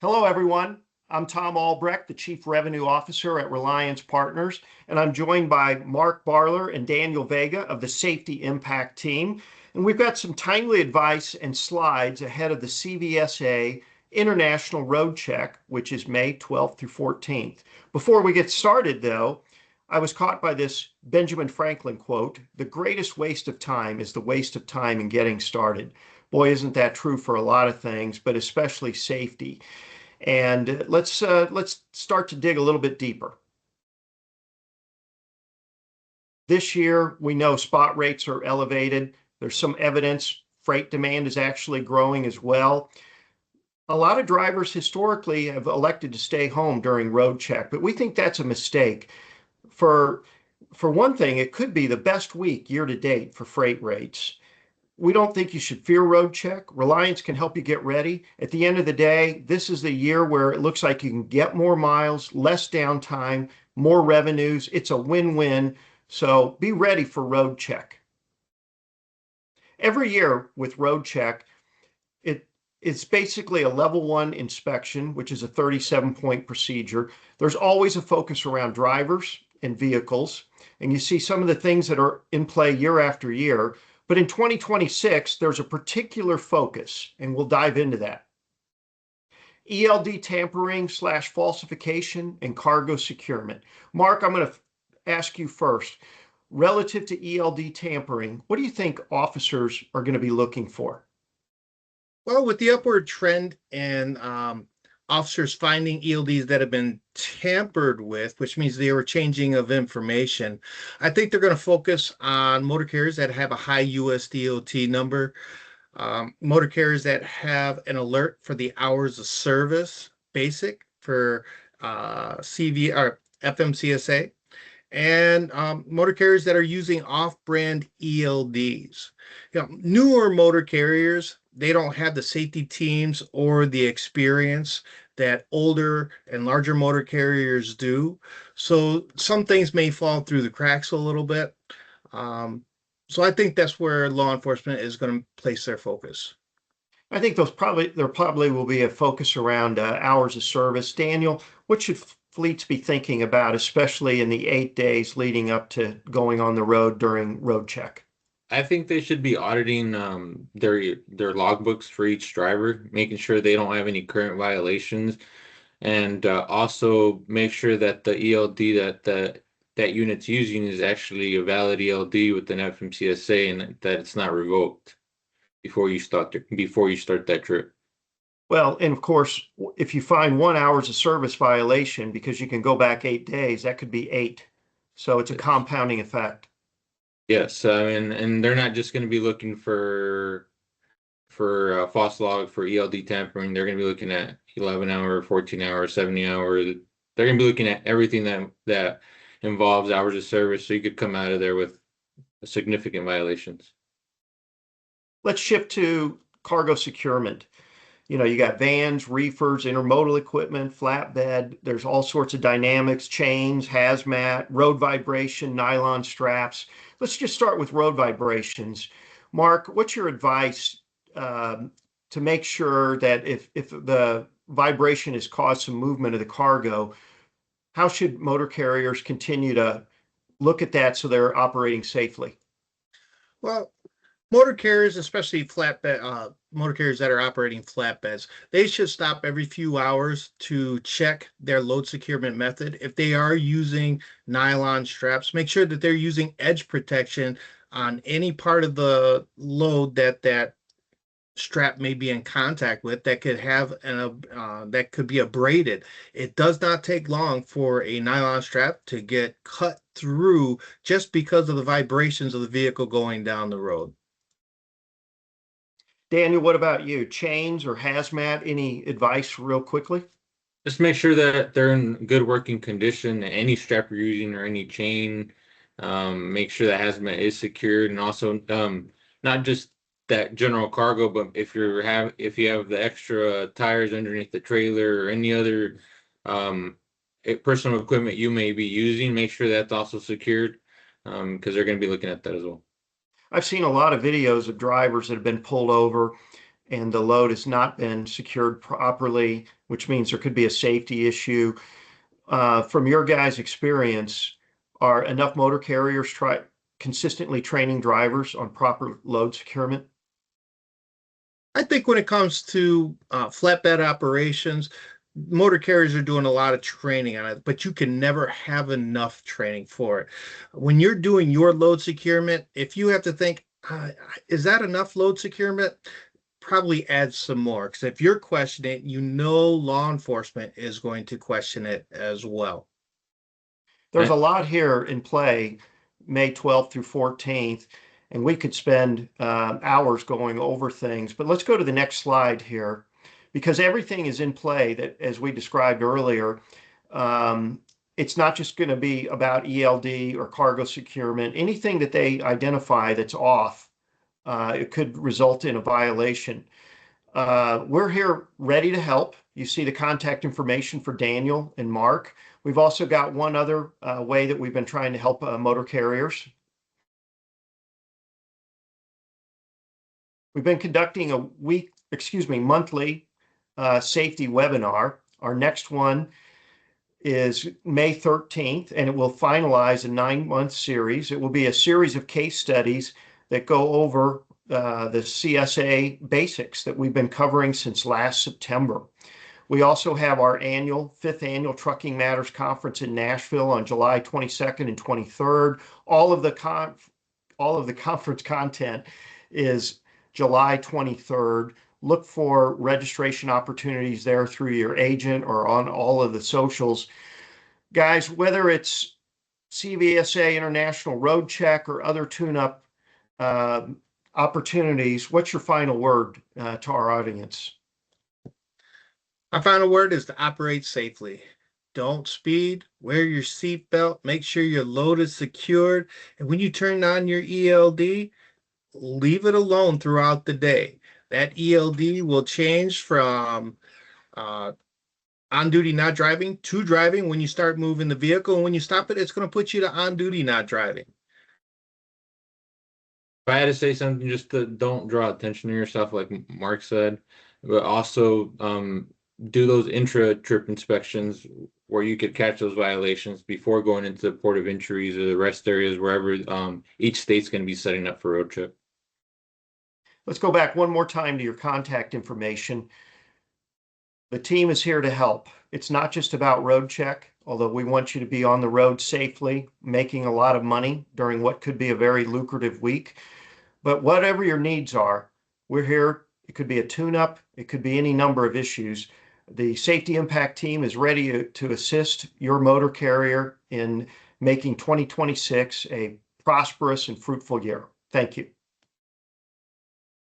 Hello, everyone. I'm Thom Albrecht, the Chief Revenue Officer at Reliance Partners, and I'm joined by Mark Barlar and Daniel Vega of the Safety Impact Team. And we've got some timely advice and slides ahead of the CVSA International Roadcheck, which is May 12th through 14th. Before we get started, though, I was caught by this Benjamin Franklin quote: "The greatest waste of time is the waste of time in getting started." Boy, isn't that true for a lot of things, but especially safety. And let's start to dig a little bit deeper. This year, we know spot rates are elevated. There's some evidence freight demand is actually growing as well. A lot of drivers historically have elected to stay home during road check, but we think that's a mistake. For one thing, it could be the best week year to date for freight rates. We don't think you should fear road check. Reliance can help you get ready. At the end of the day, this is the year where it looks like you can get more miles, less downtime, more revenues. It's a win-win. So be ready for road check. Every year with road check, it's basically a level 1 inspection, which is a 37-point procedure. There's always a focus around drivers and vehicles. And you see some of the things that are in play year after year. But in 2026, there's a particular focus, and we'll dive into that. ELD tampering / falsification and cargo securement. Mark, I'm going to ask you first. Relative to ELD tampering, what do you think officers are going to be looking for? Well, with the upward trend and officers finding ELDs that have been tampered with, which means they were changing of information, I think they're going to focus on motor carriers that have a high USDOT number, motor carriers that have an alert for the hours of service, basic for CV or FMCSA, and motor carriers that are using off-brand ELDs. Newer motor carriers, they don't have the safety teams or the experience that older and larger motor carriers do. So some things may fall through the cracks a little bit. So I think that's where law enforcement is going to place their focus. I think there probably will be a focus around hours of service. Daniel, what should fleets be thinking about, especially in the 8 days leading up to going on the road during road check? I think they should be auditing their logbooks for each driver, making sure they don't have any current violations, and also make sure that the ELD that unit's using is actually a valid ELD with an FMCSA and that it's not revoked before you start that trip. Well, and of course, if you find 1 hours of service violation because you can go back 8 days, that could be 8. So it's a compounding effect. Yes, and they're not just going to be looking for false log for ELD tampering. They're going to be looking at 11-hour, 14-hour, 70-hour. They're going to be looking at everything that involves hours of service. So you could come out of there with significant violations. Let's shift to cargo securement. You got vans, reefers, intermodal equipment, flatbed. There's all sorts of dynamics, chains, hazmat, road vibration, nylon straps. Let's just start with road vibrations. Mark, what's your advice to make sure that if the vibration has caused some movement of the cargo, how should motor carriers continue to look at that so they're operating safely? Well, motor carriers, especially flatbed, motor carriers that are operating flatbeds, they should stop every few hours to check their load securement method. If they are using nylon straps, make sure that they're using edge protection on any part of the load that strap may be in contact with that could have that could be abraded. It does not take long for a nylon strap to get cut through just because of the vibrations of the vehicle going down the road. Daniel, what about you? Chains or hazmat? Any advice real quickly? Just make sure that they're in good working condition. Any strap you're using or any chain, make sure that hazmat is secured, and also not just that general cargo, but if you have the extra tires underneath the trailer or any other personal equipment you may be using, make sure that's also secured, because they're going to be looking at that as well. I've seen a lot of videos of drivers that have been pulled over and the load has not been secured properly which means there could be a safety issue. From your guys' experience, are enough motor carriers consistently training drivers on proper load securement? I think when it comes to flatbed operations, motor carriers are doing a lot of training on it, but you can never have enough training for it. When you're doing your load securement, if you have to think, is that enough load securement? Probably add some more, because if you're questioning it, law enforcement is going to question it as well. There's a lot here in play, May 12th through 14th, and we could spend hours going over things. But let's go to the next slide here, because everything is in play that, as we described earlier, it's not just going to be about ELD or cargo securement. Anything that they identify that's off, it could result in a violation. We're here ready to help. You see the contact information for Daniel and Mark. We've also got one other way that we've been trying to help motor carriers. We've been conducting a monthly safety webinar. Our next one is May 13th, and it will finalize a 9-month series. It will be a series of case studies that go over the CSA basics that we've been covering since last September. We also have our 5th annual Trucking Matters Conference in Nashville on July 22nd and 23rd. All of the conference content is July 23rd. Look for registration opportunities there through your agent or on all of the socials. Guys, whether it's CVSA International Roadcheck or other tune-up opportunities, what's your final word to our audience? My final word is to operate safely. Don't speed, wear your seatbelt, make sure your load is secured, and when you turn on your ELD, leave it alone throughout the day. That ELD will change from on duty not driving to driving when you start moving the vehicle, and when you stop it, it's going to put you to on duty not driving. If I had to say something, just to don't draw attention to yourself, like Mark said, but also do those intra-trip inspections where you could catch those violations before going into the port of entries or the rest areas, wherever each state's going to be setting up for road trip. Let's go back one more time to your contact information. The team is here to help. It's not just about Roadcheck, although we want you to be on the road safely, making a lot of money during what could be a very lucrative week. But whatever your needs are, we're here. It could be a tune-up. It could be any number of issues. The Safety Impact Team is ready to assist your motor carrier in making 2026 a prosperous and fruitful year. Thank you.